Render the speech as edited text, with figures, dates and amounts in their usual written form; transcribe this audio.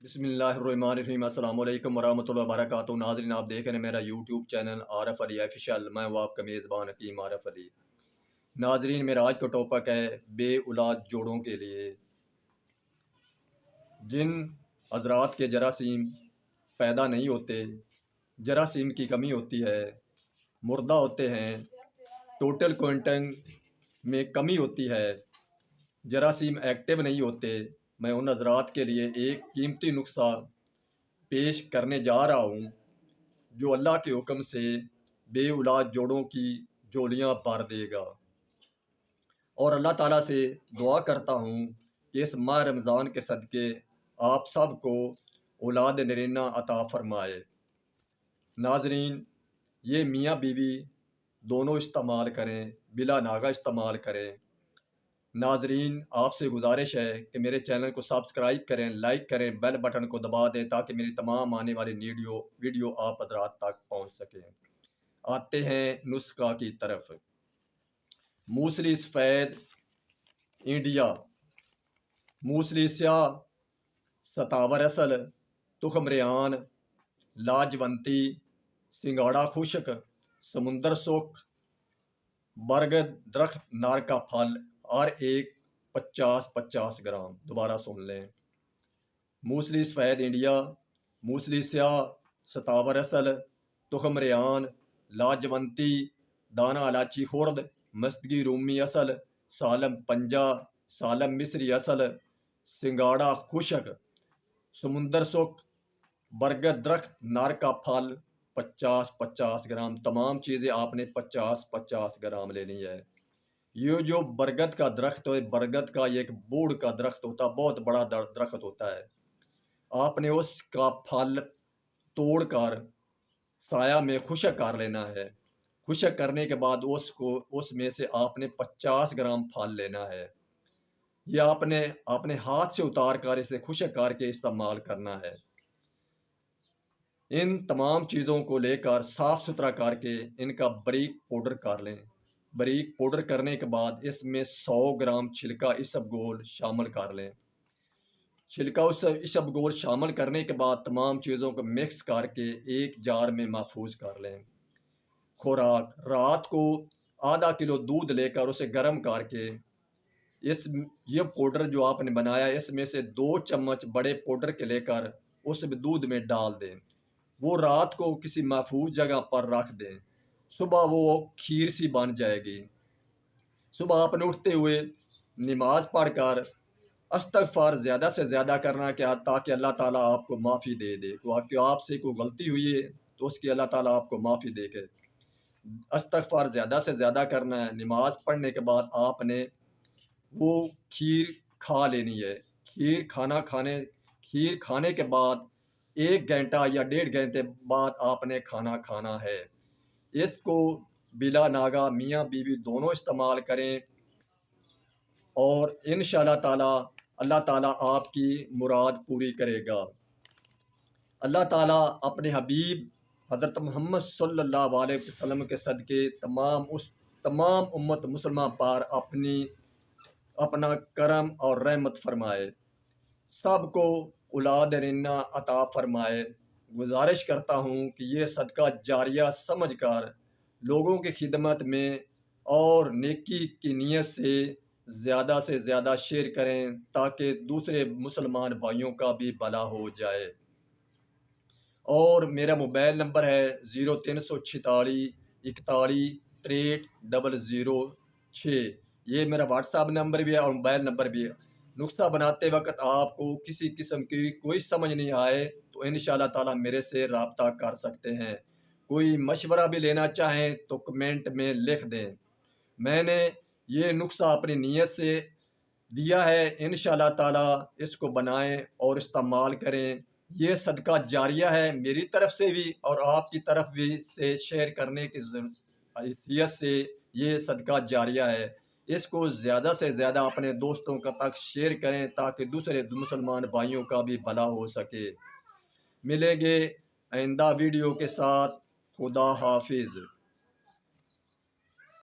بسم اللہ الرحمن الرحیم۔ السلام علیکم ورحمۃ اللہ وبرکاتہ۔ ناظرین، آپ دیکھ رہے ہیں میرا یوٹیوب چینل عارف علی آفیشیل۔ میں ہوں آپ کا میزبان حکیم عارف علی۔ ناظرین، میرا آج کا ٹاپک ہے بے اولاد جوڑوں کے لیے جن حضرات کے جراثیم پیدا نہیں ہوتے، جراثیم کی کمی ہوتی ہے، مردہ ہوتے ہیں، ٹوٹل کوانٹم میں کمی ہوتی ہے، جراثیم ایکٹیو نہیں ہوتے، میں ان حضرات کے لیے ایک قیمتی نسخہ پیش کرنے جا رہا ہوں جو اللہ کے حکم سے بے اولاد جوڑوں کی جوڑیاں بھر دے گا، اور اللہ تعالیٰ سے دعا کرتا ہوں کہ اس ماہ رمضان کے صدقے آپ سب کو اولاد نرینہ عطا فرمائے۔ ناظرین، یہ میاں بیوی دونوں استعمال کریں، بلا ناغہ استعمال کریں۔ ناظرین، آپ سے گزارش ہے کہ میرے چینل کو سبسکرائب کریں، لائک کریں، بیل بٹن کو دبا دیں تاکہ میری تمام آنے والی ویڈیو آپ حضرات تک پہنچ سکیں۔ آتے ہیں نسخہ کی طرف۔ موسلی سفید انڈیا، موسلی سیاہ، ستاور اصل، تخم ریان، لاجونتی، سنگاڑا خشک، سمندر سکھ، برگد درخت نار کا پھل، ہر ایک 50-50 گرام۔ دوبارہ سن لیں۔ موسلی سفید انڈیا، موسلی سیاہ، ستاور اصل، تخم ریان، لاجونتی، دانہ الائچی خرد، مستگی رومی اصل، سالم پنجہ، سالم مصری اصل، سنگاڑا خشک، سمندر سکھ، برگد درخت نار کا پھل، 50-50 گرام۔ تمام چیزیں آپ نے 50-50 گرام لینی ہے۔ یہ جو برگد کا درخت ہے، برگد کا یہ ایک بوڑ کا درخت ہوتا ہے، بہت بڑا درخت ہوتا ہے۔ آپ نے اس کا پھل توڑ کر سایہ میں خشک کر لینا ہے۔ خشک کرنے کے بعد اس میں سے آپ نے 50 گرام پھل لینا ہے۔ یہ آپ نے اپنے ہاتھ سے اتار کر اسے خشک کر کے استعمال کرنا ہے۔ ان تمام چیزوں کو لے کر صاف ستھرا کر کے ان کا باریک پاؤڈر کر لیں۔ باریک پاؤڈر کرنے کے بعد اس میں 100 گرام چھلکا اسبگول شامل کر لیں۔ چھلکا اسبگول شامل کرنے کے بعد تمام چیزوں کو مکس کر کے ایک جار میں محفوظ کر لیں۔ خوراک: رات کو آدھا کلو دودھ لے کر اسے گرم کر کے یہ پاؤڈر جو آپ نے بنایا اس میں سے 2 چمچ بڑے پاؤڈر کے لے کر اس دودھ میں ڈال دیں۔ وہ رات کو کسی محفوظ جگہ پر رکھ دیں۔ صبح وہ کھیر سی بن جائے گی۔ صبح آپ نے اٹھتے ہوئے نماز پڑھ کر استغفار زیادہ سے زیادہ کرنا تاکہ اللہ تعالیٰ آپ کو معافی دے دے۔ کہ آپ سے کوئی غلطی ہوئی ہے تو اس کی اللہ تعالیٰ آپ کو معافی دے کے استغفار زیادہ سے زیادہ کرنا ہے۔ نماز پڑھنے کے بعد آپ نے وہ کھیر کھا لینی ہے۔ کھیر کھانے کے بعد 1 گھنٹہ یا 1.5 گھنٹے بعد آپ نے کھانا کھانا ہے۔ اس کو بلا ناغہ میاں بیوی دونوں استعمال کریں، اور انشاءاللہ اللہ تعالیٰ آپ کی مراد پوری کرے گا۔ اللہ تعالیٰ اپنے حبیب حضرت محمد صلی اللہ علیہ وسلم کے صدقے تمام امت مسلمہ پر اپنا کرم اور رحمت فرمائے، سب کو اولاد نرینہ عطا فرمائے۔ گزارش کرتا ہوں کہ یہ صدقہ جاریہ سمجھ کر لوگوں کی خدمت میں اور نیکی کی نیت سے زیادہ شیئر کریں تاکہ دوسرے مسلمان بھائیوں کا بھی بھلا ہو جائے۔ اور میرا موبائل نمبر ہے 0346 41 63 006۔ یہ میرا واٹس ایپ نمبر بھی ہے اور موبائل نمبر بھی ہے۔ نسخہ بناتے وقت آپ کو کسی قسم کی کوئی سمجھ نہیں آئے تو انشاءاللہ تعالیٰ میرے سے رابطہ کر سکتے ہیں۔ کوئی مشورہ بھی لینا چاہیں تو کمنٹ میں لکھ دیں۔ میں نے یہ نسخہ اپنی نیت سے دیا ہے، انشاءاللہ تعالیٰ اس کو بنائیں اور استعمال کریں۔ یہ صدقہ جاریہ ہے، میری طرف سے بھی اور آپ کی طرف بھی سے شیئر کرنے کی حیثیت سے یہ صدقہ جاریہ ہے۔ اس کو زیادہ سے زیادہ اپنے دوستوں کا تک شیئر کریں تاکہ دوسرے مسلمان بھائیوں کا بھی بھلا ہو سکے۔ ملیں گے آئندہ ویڈیو کے ساتھ۔ خدا حافظ۔